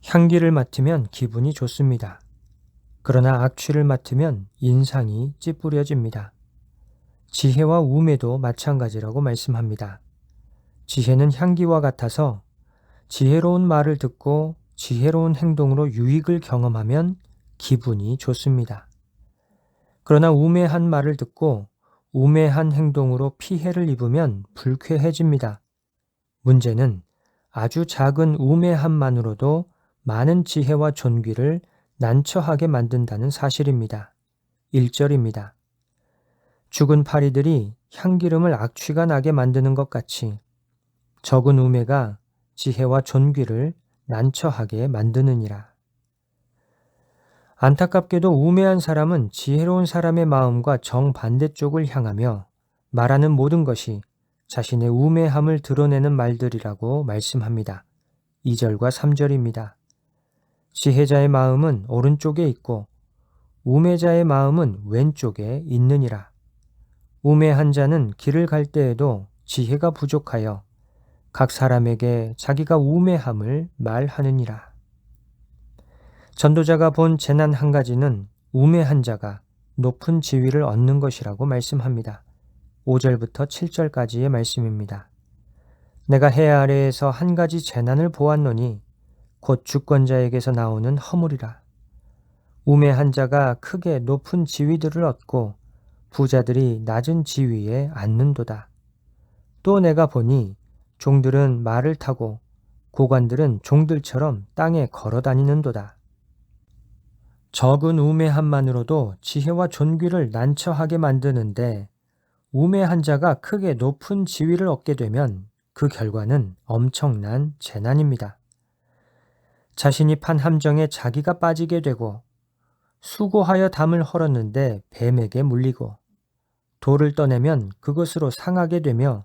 향기를 맡으면 기분이 좋습니다. 그러나 악취를 맡으면 인상이 찌푸려집니다. 지혜와 우매도 마찬가지라고 말씀합니다. 지혜는 향기와 같아서 지혜로운 말을 듣고 지혜로운 행동으로 유익을 경험하면 기분이 좋습니다. 그러나 우매한 말을 듣고 우매한 행동으로 피해를 입으면 불쾌해집니다. 문제는 아주 작은 우매함만으로도 많은 지혜와 존귀를 난처하게 만든다는 사실입니다. 1절입니다. 죽은 파리들이 향기름을 악취가 나게 만드는 것 같이 적은 우매가 지혜와 존귀를 난처하게 만드느니라. 안타깝게도 우매한 사람은 지혜로운 사람의 마음과 정반대쪽을 향하며 말하는 모든 것이 자신의 우매함을 드러내는 말들이라고 말씀합니다. 2절과 3절입니다. 지혜자의 마음은 오른쪽에 있고 우매자의 마음은 왼쪽에 있느니라. 우매한 자는 길을 갈 때에도 지혜가 부족하여 각 사람에게 자기가 우매함을 말하느니라. 전도자가 본 재난 한 가지는 우매한 자가 높은 지위를 얻는 것이라고 말씀합니다. 5절부터 7절까지의 말씀입니다. 내가 해 아래에서 한 가지 재난을 보았노니 곧 주권자에게서 나오는 허물이라. 우매한 자가 크게 높은 지위들을 얻고 부자들이 낮은 지위에 앉는도다. 또 내가 보니 종들은 말을 타고 고관들은 종들처럼 땅에 걸어 다니는도다. 적은 우매함만으로도 지혜와 존귀를 난처하게 만드는데 우매한 자가 크게 높은 지위를 얻게 되면 그 결과는 엄청난 재난입니다. 자신이 판 함정에 자기가 빠지게 되고 수고하여 담을 헐었는데 뱀에게 물리고 돌을 떠내면 그것으로 상하게 되며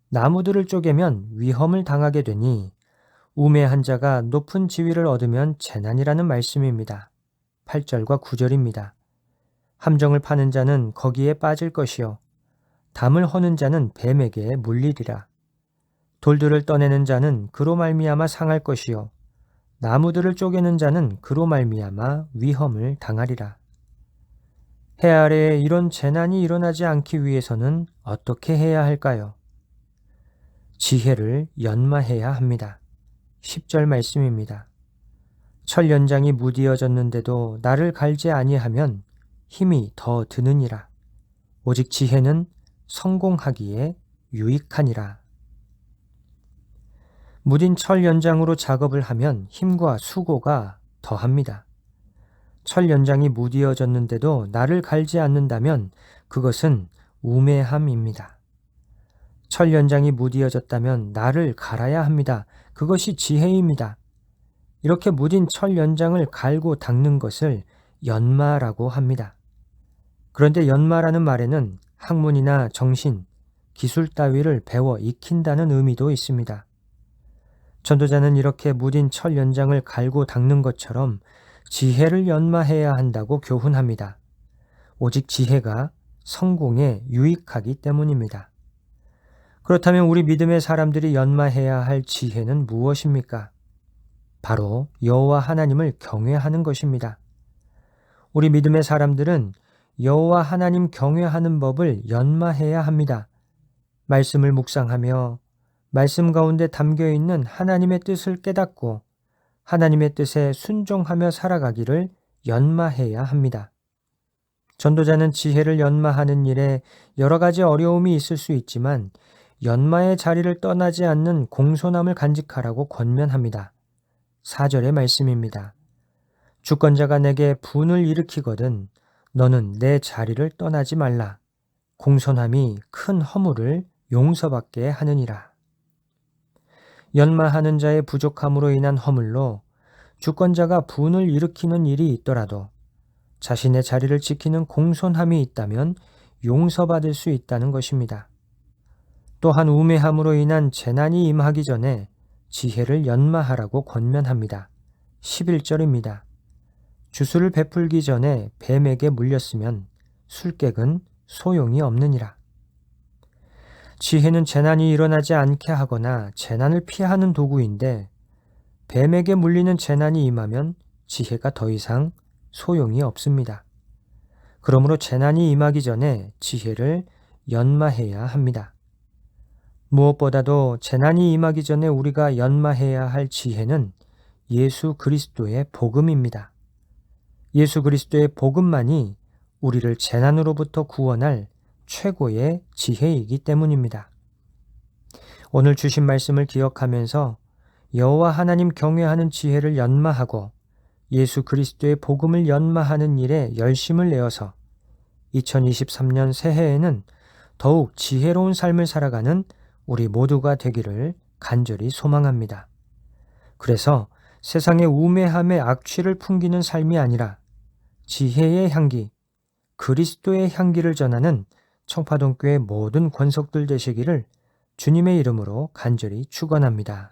나무들을 쪼개면 위험을 당하게 되니 우매한 자가 높은 지위를 얻으면 재난이라는 말씀입니다. 8절과 9절입니다. 함정을 파는 자는 거기에 빠질 것이요 담을 허는 자는 뱀에게 물리리라. 돌들을 떠내는 자는 그로 말미암아 상할 것이요 나무들을 쪼개는 자는 그로 말미암아 위험을 당하리라. 해 아래에 이런 재난이 일어나지 않기 위해서는 어떻게 해야 할까요? 지혜를 연마해야 합니다. 10절 말씀입니다. 철 연장이 무디어졌는데도 나를 갈지 아니하면 힘이 더 드느니라. 오직 지혜는 성공하기에 유익하니라. 무딘 철 연장으로 작업을 하면 힘과 수고가 더합니다. 철 연장이 무디어졌는데도 나를 갈지 않는다면 그것은 우매함입니다. 철 연장이 무디어졌다면 나를 갈아야 합니다. 그것이 지혜입니다. 이렇게 무딘 철 연장을 갈고 닦는 것을 연마라고 합니다. 그런데 연마라는 말에는 학문이나 정신, 기술 따위를 배워 익힌다는 의미도 있습니다. 전도자는 이렇게 무딘 철 연장을 갈고 닦는 것처럼 지혜를 연마해야 한다고 교훈합니다. 오직 지혜가 성공에 유익하기 때문입니다. 그렇다면 우리 믿음의 사람들이 연마해야 할 지혜는 무엇입니까? 바로 여호와 하나님을 경외하는 것입니다. 우리 믿음의 사람들은 여호와 하나님 경외하는 법을 연마해야 합니다. 말씀을 묵상하며 말씀 가운데 담겨 있는 하나님의 뜻을 깨닫고 하나님의 뜻에 순종하며 살아가기를 연마해야 합니다. 전도자는 지혜를 연마하는 일에 여러 가지 어려움이 있을 수 있지만 연마의 자리를 떠나지 않는 공손함을 간직하라고 권면합니다. 4절의 말씀입니다. 주권자가 내게 분을 일으키거든 너는 내 자리를 떠나지 말라. 공손함이 큰 허물을 용서받게 하느니라. 연마하는 자의 부족함으로 인한 허물로 주권자가 분을 일으키는 일이 있더라도 자신의 자리를 지키는 공손함이 있다면 용서받을 수 있다는 것입니다. 또한 우매함으로 인한 재난이 임하기 전에 지혜를 연마하라고 권면합니다. 11절입니다. 주술을 베풀기 전에 뱀에게 물렸으면 술객은 소용이 없느니라. 지혜는 재난이 일어나지 않게 하거나 재난을 피하는 도구인데 뱀에게 물리는 재난이 임하면 지혜가 더 이상 소용이 없습니다. 그러므로 재난이 임하기 전에 지혜를 연마해야 합니다. 무엇보다도 재난이 임하기 전에 우리가 연마해야 할 지혜는 예수 그리스도의 복음입니다. 예수 그리스도의 복음만이 우리를 재난으로부터 구원할 최고의 지혜이기 때문입니다. 오늘 주신 말씀을 기억하면서 여호와 하나님 경외하는 지혜를 연마하고 예수 그리스도의 복음을 연마하는 일에 열심을 내어서 2023년 새해에는 더욱 지혜로운 삶을 살아가는 우리 모두가 되기를 간절히 소망합니다. 그래서 세상의 우매함의 악취를 풍기는 삶이 아니라 지혜의 향기, 그리스도의 향기를 전하는 청파동교회 모든 권속들 되시기를 주님의 이름으로 간절히 축원합니다.